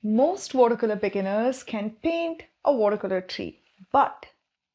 Most watercolor beginners can paint a watercolor tree, but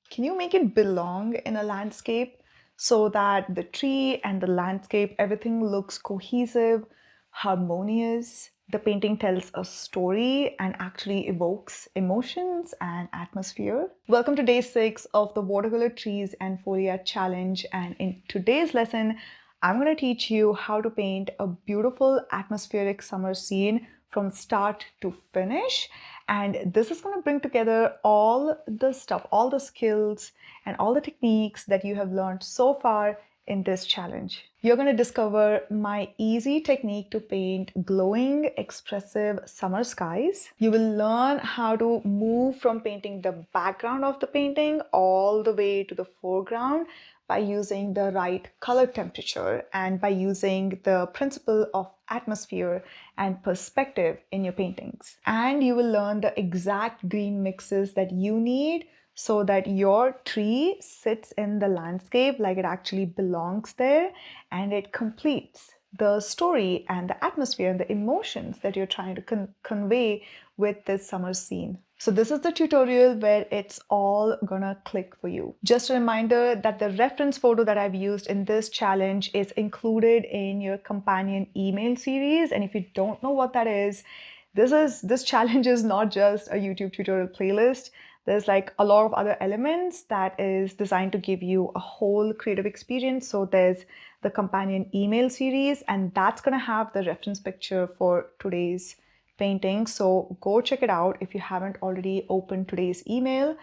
can you make it belong in a landscape so that the tree and the landscape, everything looks cohesive, harmonious? The painting tells a story and actually evokes emotions and atmosphere. Welcome to day 6 of the Watercolor Trees and Foliage Challenge, and in today's lesson, I'm going to teach you how to paint a beautiful atmospheric summer scene from start to finish. And this is going to bring together all the stuff, all the skills, and all the techniques that you have learned so far in this challenge. You're going to discover my easy technique to paint glowing, expressive summer skies. You will learn how to move from painting the background of the painting all the way to the foreground by using the right color temperature and by using the principle of atmosphere and perspective in your paintings. And you will learn the exact green mixes that you need so that your tree sits in the landscape like it actually belongs there, and it completes the story and the atmosphere and the emotions that you're trying to convey with this summer scene. So this is the tutorial where it's all gonna click for you. Just a reminder that the reference photo that I've used in this challenge is included in your companion email series. And if you don't know what that is, this challenge is not just a YouTube tutorial playlist. There's like a lot of other elements that is designed to give you a whole creative experience. So there's the companion email series, and that's gonna have the reference picture for today's painting. So go check it out if you haven't already opened today's email.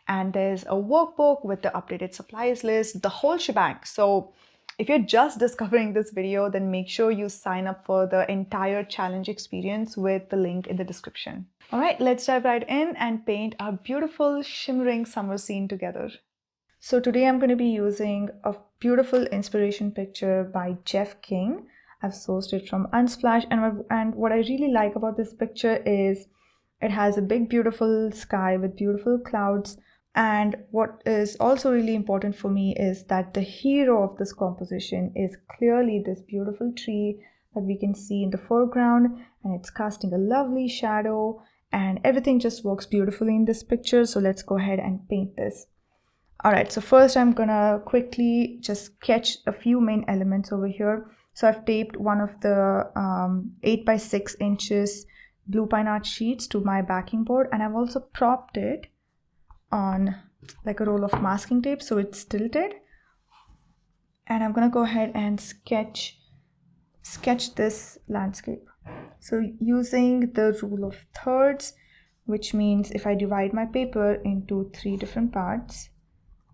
And there's a workbook with the updated supplies list, the whole shebang. So if you're just discovering this video, then make sure you sign up for the entire challenge experience with the link in the description. All right, let's dive right in and paint our beautiful shimmering summer scene together. So today I'm going to be using a beautiful inspiration picture by Jeff King. I've sourced it from Unsplash, and what I really like about this picture is it has a big beautiful sky with beautiful clouds. And what is also really important for me is that the hero of this composition is clearly this beautiful tree that we can see in the foreground, and it's casting a lovely shadow, and everything just works beautifully in this picture. So let's go ahead and paint this. All right, so first I'm gonna quickly just sketch a few main elements over here. So I've taped one of the 8 by 6 inches blue pine art sheets to my backing board, and I've also propped it on like a roll of masking tape so it's tilted. And I'm gonna go ahead and sketch this landscape. So using the rule of thirds, which means if I divide my paper into 3 different parts,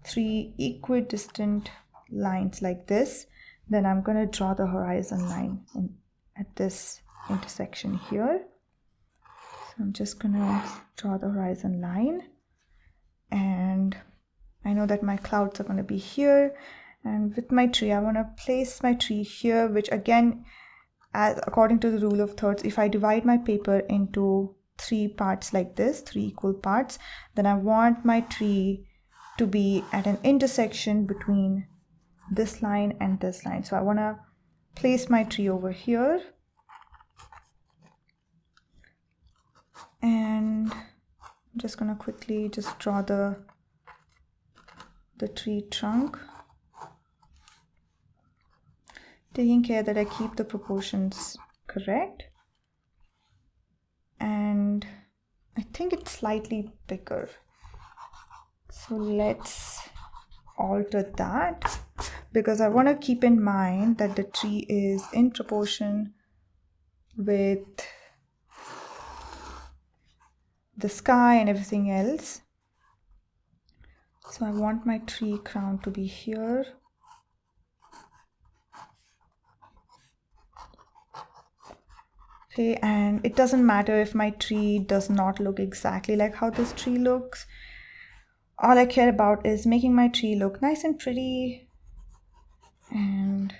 3 equidistant lines like this, then I'm going to draw the horizon line at this intersection here. So I'm just going to draw the horizon line, and I know that my clouds are going to be here, and with my tree I want to place my tree here, which again, as according to the rule of thirds, if I divide my paper into 3 parts like this, 3 equal parts, then I want my tree to be at an intersection between this line and this line. So I want to place my tree over here, and I'm just going to quickly just draw the tree trunk, taking care that I keep the proportions correct. And I think it's slightly bigger, so let's alter that, because I want to keep in mind that the tree is in proportion with the sky and everything else. So I want my tree crown to be here. Okay, and it doesn't matter if my tree does not look exactly like how this tree looks. All I care about is making my tree look nice and pretty, and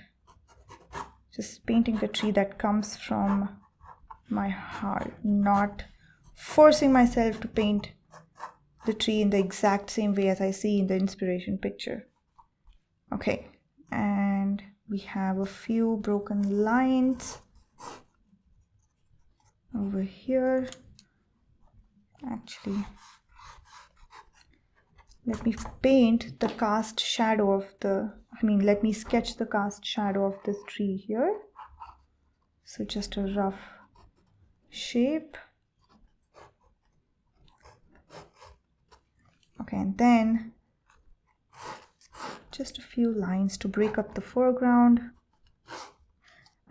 just painting the tree that comes from my heart, not forcing myself to paint the tree in the exact same way as I see in the inspiration picture. Okay, and we have a few broken lines over here. Actually, let me paint the cast shadow of let me sketch the cast shadow of this tree here. So just a rough shape. Okay, and then just a few lines to break up the foreground.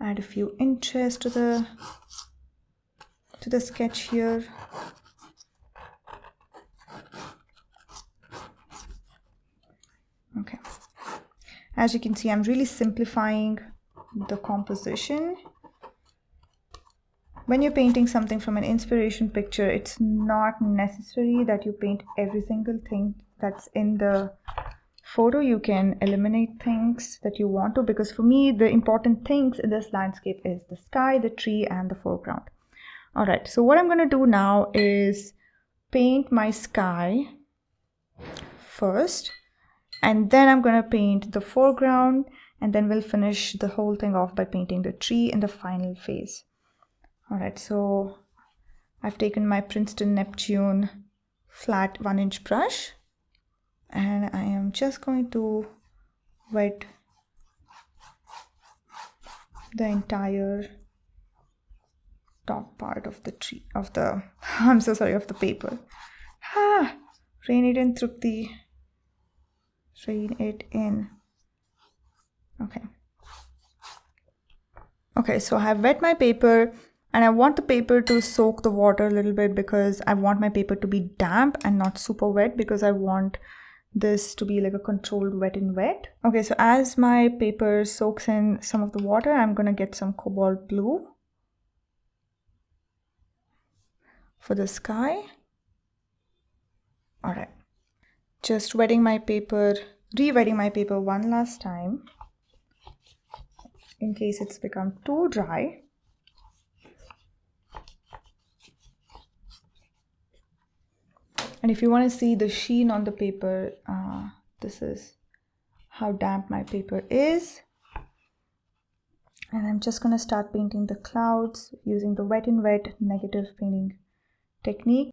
Add a few inches to the sketch here. Okay. As you can see, I'm really simplifying the composition. When you're painting something from an inspiration picture, it's not necessary that you paint every single thing that's in the photo. You can eliminate things that you want to, because for me, the important things in this landscape is the sky, the tree, and the foreground. All right, so what I'm going to do now is paint my sky first, and then I'm going to paint the foreground, and then we'll finish the whole thing off by painting the tree in the final phase. All right, so I've taken my Princeton Neptune flat 1-inch brush, and I am just going to wet the entire top part of the tree, of the paper. Rain it in, Trupti. Rain it in. Okay, so I have wet my paper, and I want the paper to soak the water a little bit, because I want my paper to be damp and not super wet, because I want this to be like a controlled wet and wet. Okay, so as my paper soaks in some of the water, I'm gonna get some cobalt blue for the sky. All right, just wetting my paper, re-wetting my paper one last time in case it's become too dry. And if you want to see the sheen on the paper, this is how damp my paper is. And I'm just going to start painting the clouds using the wet and wet negative painting technique.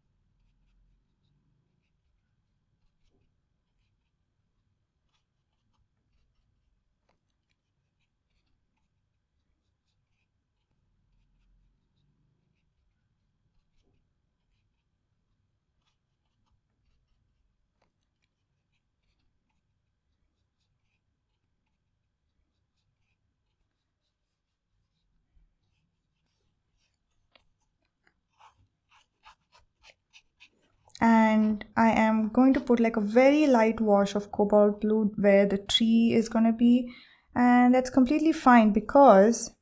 And I am going to put like a very light wash of cobalt blue where the tree is going to be, and that's completely fine because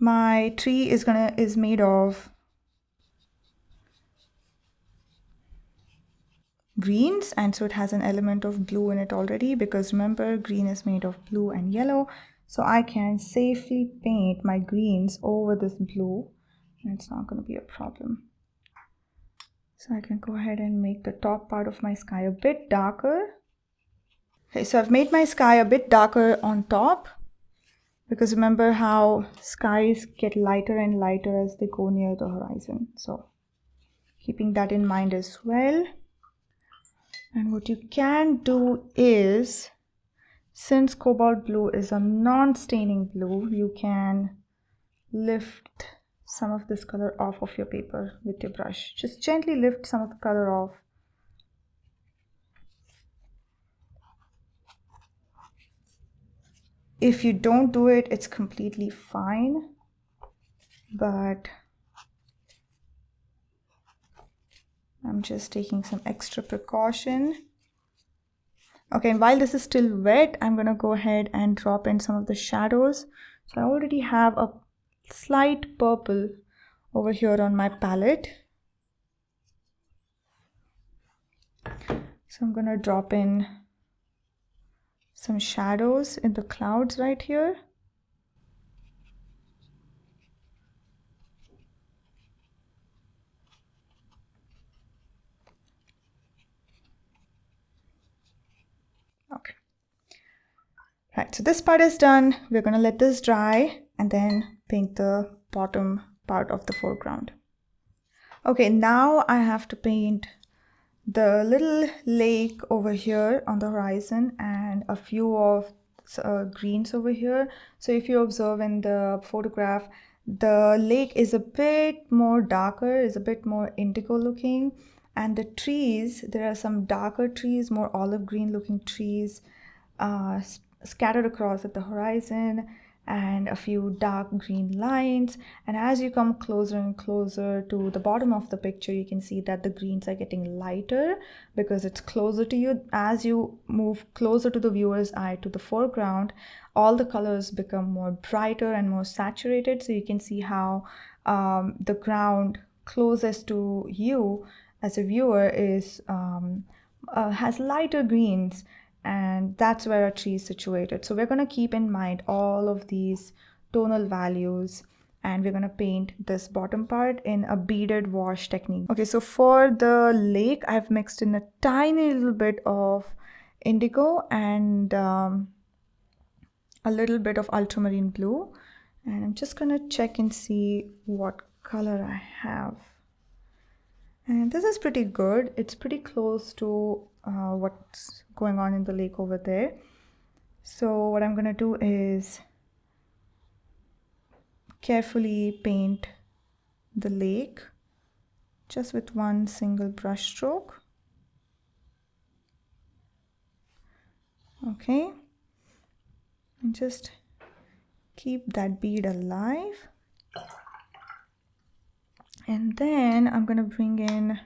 my tree is made of greens, and so it has an element of blue in it already, because remember, green is made of blue and yellow. So I can safely paint my greens over this blue, and it's not going to be a problem. So I can go ahead and make the top part of my sky a bit darker. Okay, so I've made my sky a bit darker on top, because remember how skies get lighter and lighter as they go near the horizon. So keeping that in mind as well. And what you can do is, since cobalt blue is a non-staining blue, you can lift some of this color off of your paper with your brush. Just gently lift some of the color off. If you don't do it, it's completely fine, but I'm just taking some extra precaution. Okay, and while this is still wet, I'm going to go ahead and drop in some of the shadows. So I already have a slight purple over here on my palette. So I'm going to drop in some shadows in the clouds right here. Okay. Right, so this part is done. We're going to let this dry and then paint the bottom part of the foreground. Okay, now I have to paint the little lake over here on the horizon and a few of greens over here. So if you observe in the photograph, the lake is a bit more darker, is a bit more indigo looking, and the trees, there are some darker trees, more olive green looking trees scattered across at the horizon, and a few dark green lines. And as you come closer and closer to the bottom of the picture, you can see that the greens are getting lighter because it's closer to you. As you move closer to the viewer's eye, to the foreground, all the colors become more brighter and more saturated. So you can see how the ground closest to you as a viewer is has lighter greens, and that's where our tree is situated. So we're going to keep in mind all of these tonal values, and we're going to paint this bottom part in a beaded wash technique. Okay, so for the lake, I've mixed in a tiny little bit of indigo and a little bit of ultramarine blue, and I'm just going to check and see what color I have. And this is pretty good. It's pretty close to what's going on in the lake over there. So what I'm going to do is carefully paint the lake just with one single brush stroke. Okay. And just keep that bead alive. And then I'm going to bring in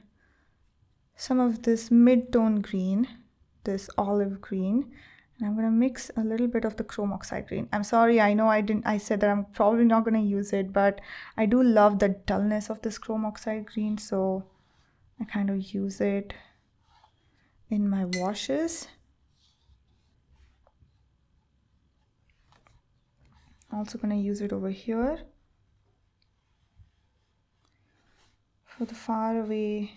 some of this mid-tone green, this olive green, and I'm going to mix a little bit of the chrome oxide green. I'm sorry, I know I said that I'm probably not going to use it, but I do love the dullness of this chrome oxide green, so I kind of use it in my washes. Also going to use it over here for the far away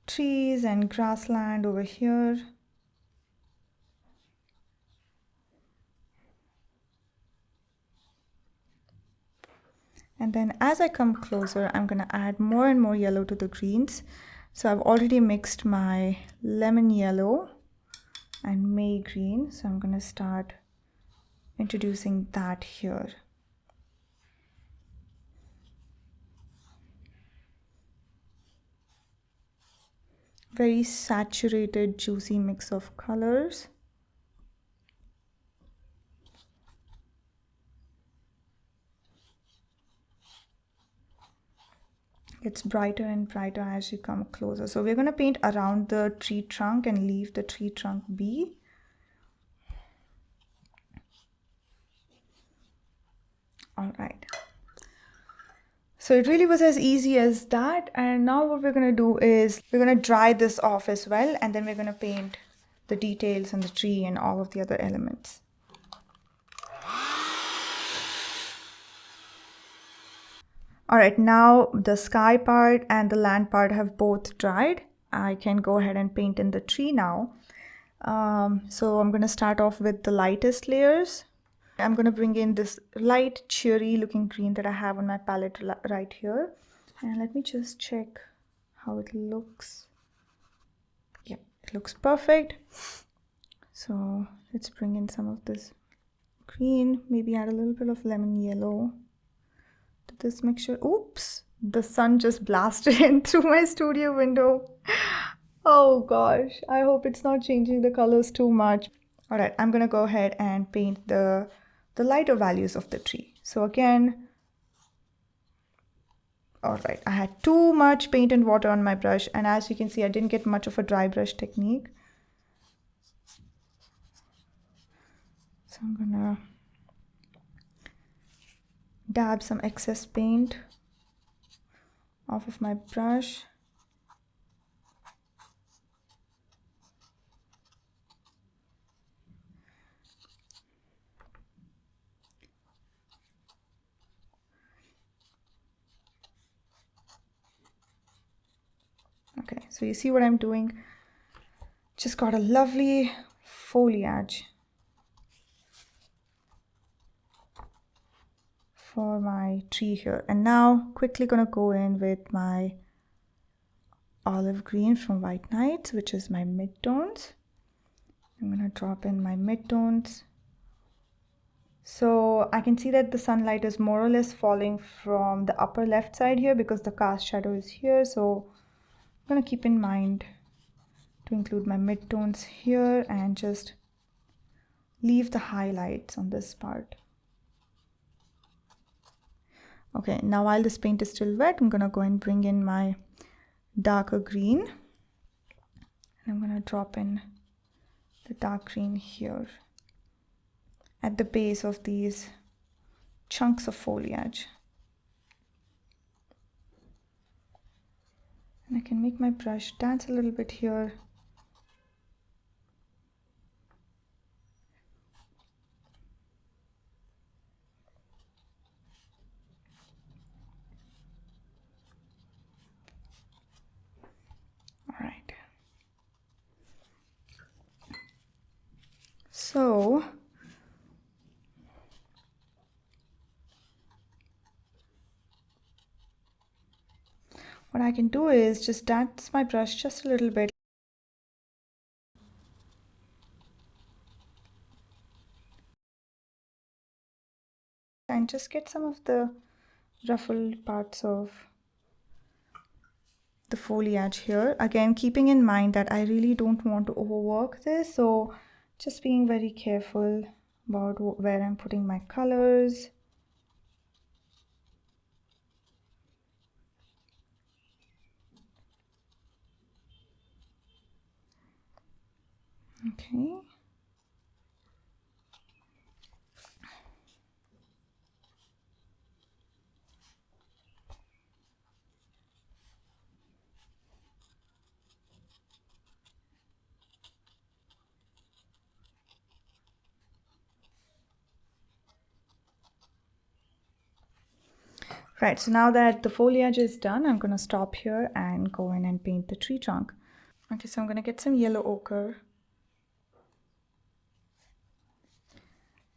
trees and grassland over here. And then as I come closer, I'm going to add more and more yellow to the greens. So I've already mixed my lemon yellow and May green. So I'm going to start introducing that here. Very saturated, juicy mix of colors. It's brighter and brighter as you come closer. So we're going to paint around the tree trunk and leave the tree trunk be. All right. So it really was as easy as that. And now what we're going to do is we're going to dry this off as well, and then we're going to paint the details and the tree and all of the other elements. All right, now the sky part and the land part have both dried. I can go ahead and paint in the tree now. So I'm going to start off with the lightest layers. I'm going to bring in this light cherry looking green that I have on my palette right here. And let me just check how it looks. Yeah, it looks perfect. So let's bring in some of this green, maybe add a little bit of lemon yellow to this mixture. Oops, the sun just blasted in through my studio window. Oh gosh, I hope it's not changing the colors too much. All right, I'm going to go ahead and paint the lighter values of the tree. So again, all right, I had too much paint and water on my brush, and as you can see, I didn't get much of a dry brush technique. So I'm gonna dab some excess paint off of my brush. Okay, so you see what I'm doing? Just got a lovely foliage for my tree here. And now quickly gonna go in with my olive green from White Nights, which is my midtones. I'm gonna drop in my midtones. So I can see that the sunlight is more or less falling from the upper left side here because the cast shadow is here. So I'm gonna keep in mind to include my midtones here and just leave the highlights on this part. Okay, now while this paint is still wet, I'm gonna go and bring in my darker green. And I'm gonna drop in the dark green here at the base of these chunks of foliage. And I can make my brush dance a little bit here. All right. So what I can do is just dance my brush just a little bit and just get some of the ruffled parts of the foliage here. Again, keeping in mind that I really don't want to overwork this, so just being very careful about where I'm putting my colors. Okay. Right, so now that the foliage is done, I'm going to stop here and go in and paint the tree trunk. Okay, so I'm going to get some yellow ochre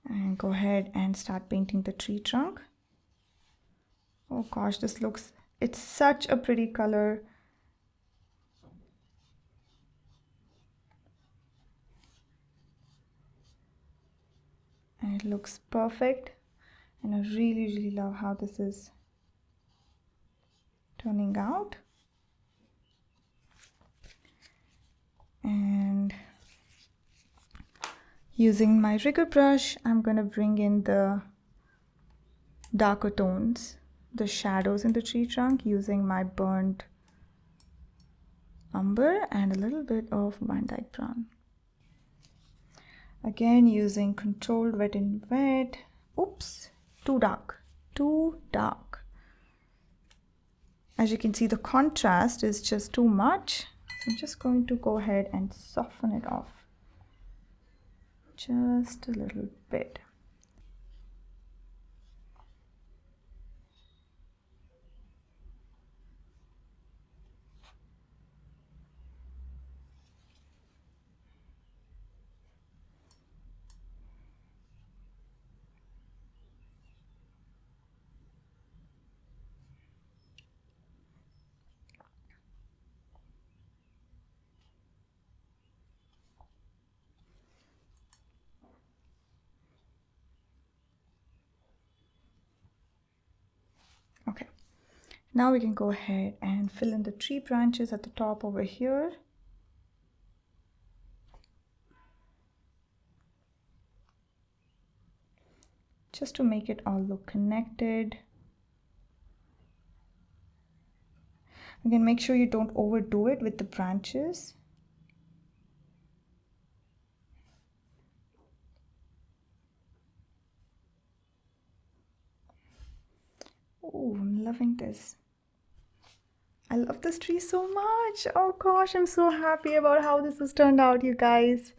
and go ahead and start painting the tree trunk. Oh gosh, this looks, it's such a pretty color. And it looks perfect. And I really love how this is turning out. And using my rigger brush, I'm going to bring in the darker tones, the shadows in the tree trunk, using my burnt umber and a little bit of Van Dyke brown. Again, using controlled wet and wet. Oops, too dark. As you can see, the contrast is just too much. So I'm just going to go ahead and soften it off just a little bit. Okay, now we can go ahead and fill in the tree branches at the top over here. Just to make it all look connected. Again, make sure you don't overdo it with the branches. Oh, I'm loving this. I love this tree so much. Oh gosh, I'm so happy about how this has turned out, you guys.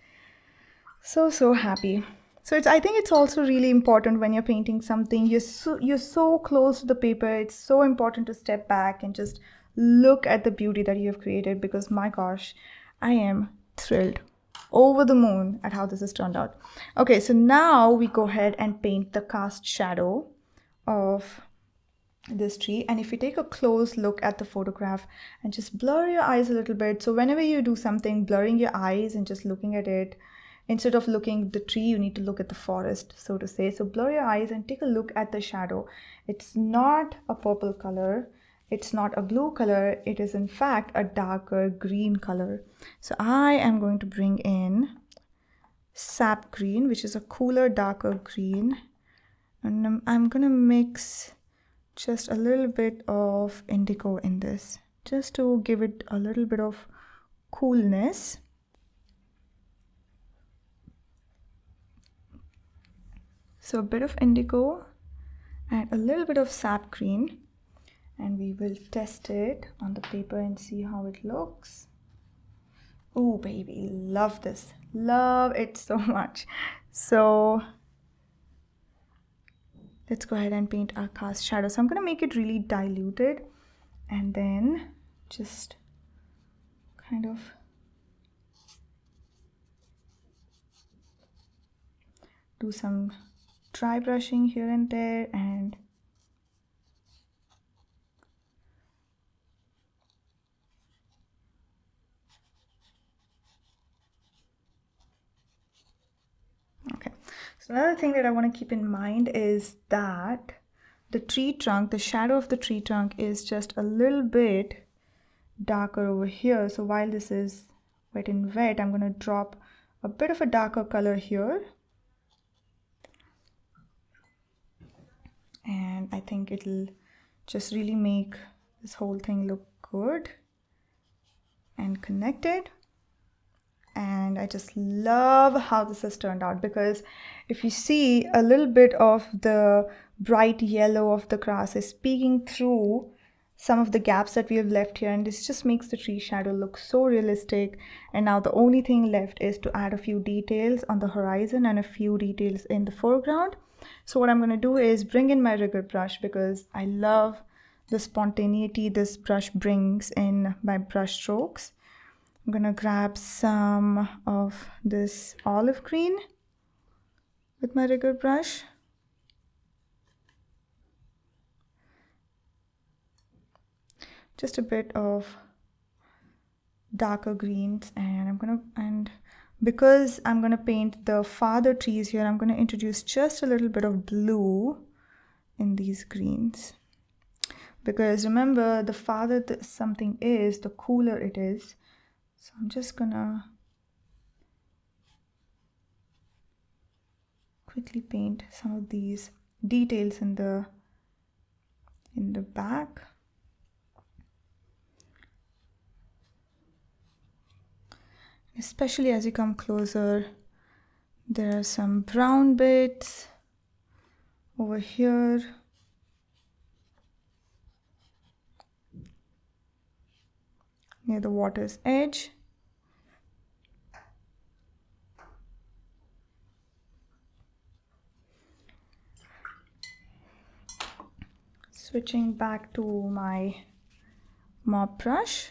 So happy. So I think it's also really important when you're painting something, you're so close to the paper. It's so important to step back and just look at the beauty that you have created, because my gosh, I am thrilled, over the moon at how this has turned out. Okay, so now we go ahead and paint the cast shadow of this tree. And if you take a close look at the photograph and just blur your eyes a little bit, so whenever you do something, blurring your eyes and just looking at it, instead of looking at the tree, you need to look at the forest, so to say. So blur your eyes and take a look at the shadow. It's not a purple color, it's not a blue color, it is in fact a darker green color. So I am going to bring in sap green, which is a cooler, darker green, and I'm gonna mix just a little bit of indigo in this, just to give it a little bit of coolness. So a bit of indigo and a little bit of sap green, and we will test it on the paper and see how it looks. Oh baby, love this, love it so much. So let's go ahead and paint our cast shadow. So I'm going to make it really diluted and then just kind of do some dry brushing here and there, and okay. So another thing that I want to keep in mind is that the tree trunk, the shadow of the tree trunk is just a little bit darker over here. So while this is wet and wet, I'm going to drop a bit of a darker color here. And I think it'll just really make this whole thing look good and connected. And I just love how this has turned out, because if you see, a little bit of the bright yellow of the grass is peeking through some of the gaps that we have left here, and this just makes the tree shadow look so realistic. And now the only thing left is to add a few details on the horizon and a few details in the foreground. So what I'm going to do is bring in my rigger brush, because I love the spontaneity this brush brings in my brush strokes. I'm going to grab some of this olive green with my rigger brush. Just a bit of darker greens, and because I'm going to paint the farther trees here, I'm going to introduce just a little bit of blue in these greens. Because remember, the farther something is, the cooler it is. So I'm just gonna quickly paint some of these details in the back. Especially as you come closer, there are some brown bits over here. Near the water's edge. Switching back to my mop brush.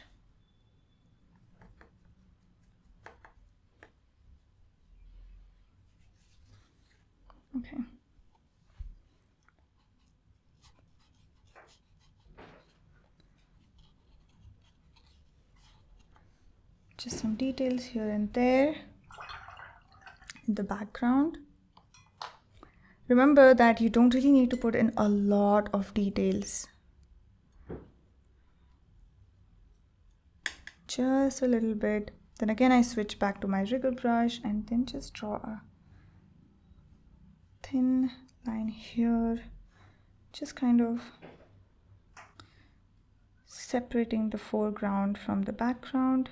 Okay. Just some details here and there in the background. Remember that you don't really need to put in a lot of details. Just a little bit. Then again I switch back to my rigger brush and then just draw a thin line here. Just kind of separating the foreground from the background.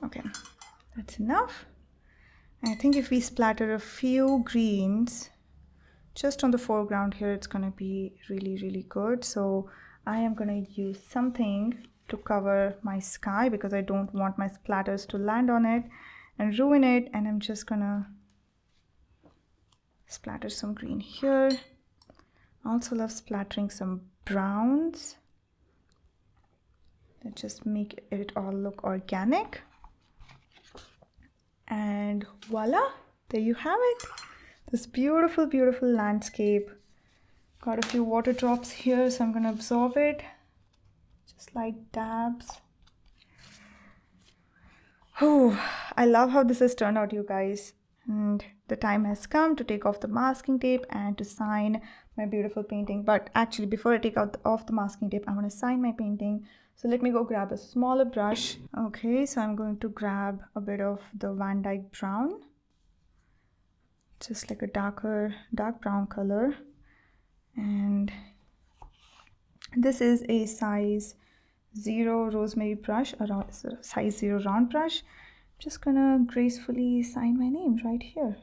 Okay, that's enough. I think if we splatter a few greens just on the foreground here, it's going to be really, really good. So I am going to use something to cover my sky, because I don't want my splatters to land on it and ruin it. And I'm just going to Splatter some green here. I also love splattering some browns that just make it all look organic. And voila, there you have it. This beautiful, beautiful landscape. Got a few water drops here, so I'm gonna absorb it. Just like dabs. Oh, I love how this has turned out, you guys. And the time has come to take off the masking tape and to sign my beautiful painting. But actually, before I take off the masking tape, I want to sign my painting. So let me go grab a smaller brush. Okay, so I'm going to grab a bit of the Van Dyke brown. Just like a dark brown color. And this is a size 0 rosemary brush, a size 0 round brush. Just gonna gracefully sign my name right here.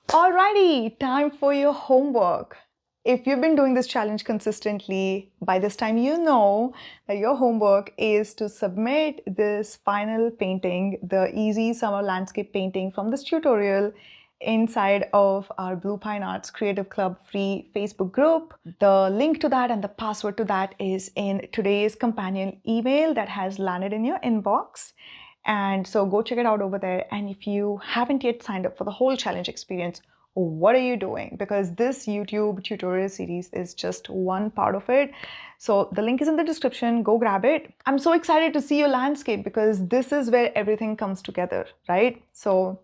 Alrighty, time for your homework. If you've been doing this challenge consistently, by this time you know that your homework is to submit this final painting, the easy summer landscape painting from this tutorial, inside of our Blue Pine Arts Creative Club free Facebook group. The link to that and the password to that is in today's companion email that has landed in your inbox. And so go check it out over there. And if you haven't yet signed up for the whole challenge experience, what are you doing? Because this YouTube tutorial series is just one part of it. So the link is in the description. Go grab it. I'm so excited to see your landscape because this is where everything comes together, right? So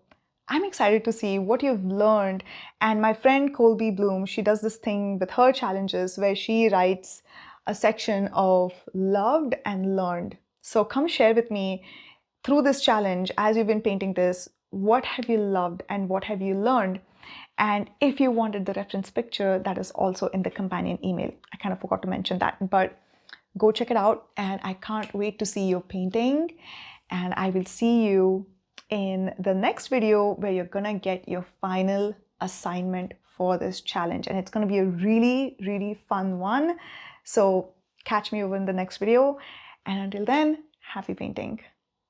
I'm excited to see what you've learned. And my friend Colby Bloom, she does this thing with her challenges where she writes a section of loved and learned. So come share with me through this challenge, as you've been painting this, what have you loved and what have you learned? And if you wanted the reference picture, that is also in the companion email. I kind of forgot to mention that, but go check it out. And I can't wait to see your painting. And I will see you in the next video where you're gonna get your final assignment for this challenge. And it's gonna be a really, really fun one. So catch me over in the next video. And until then, happy painting.